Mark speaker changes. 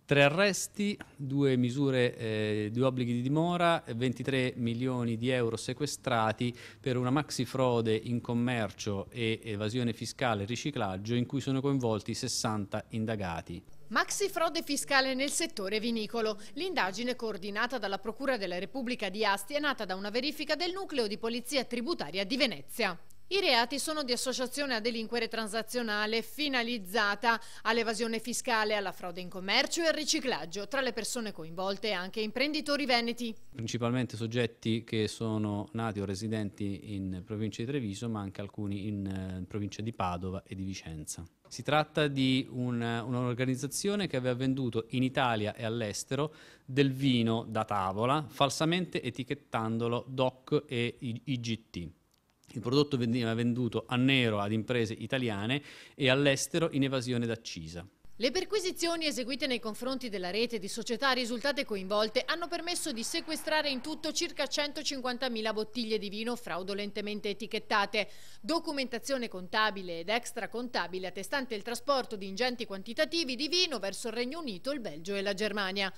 Speaker 1: 3 arresti, 2 misure, 2 obblighi di dimora, 23 milioni di euro sequestrati per una maxi frode in commercio e evasione fiscale e riciclaggio in cui sono coinvolti 60 indagati.
Speaker 2: Maxi frode fiscale nel settore vinicolo. L'indagine, coordinata dalla Procura della Repubblica di Asti, è nata da una verifica del nucleo di polizia tributaria di Venezia. I reati sono di associazione a delinquere transazionale finalizzata all'evasione fiscale, alla frode in commercio e al riciclaggio. Tra le persone coinvolte anche imprenditori veneti.
Speaker 1: Principalmente soggetti che sono nati o residenti in provincia di Treviso, ma anche alcuni in provincia di Padova e di Vicenza. Si tratta di un'organizzazione che aveva venduto in Italia e all'estero del vino da tavola, falsamente etichettandolo DOC e IGT. Il prodotto veniva venduto a nero ad imprese italiane e all'estero in evasione d'accisa.
Speaker 2: Le perquisizioni eseguite nei confronti della rete di società risultate coinvolte hanno permesso di sequestrare in tutto circa 150.000 bottiglie di vino fraudolentemente etichettate, documentazione contabile ed extracontabile attestante il trasporto di ingenti quantitativi di vino verso il Regno Unito, il Belgio e la Germania.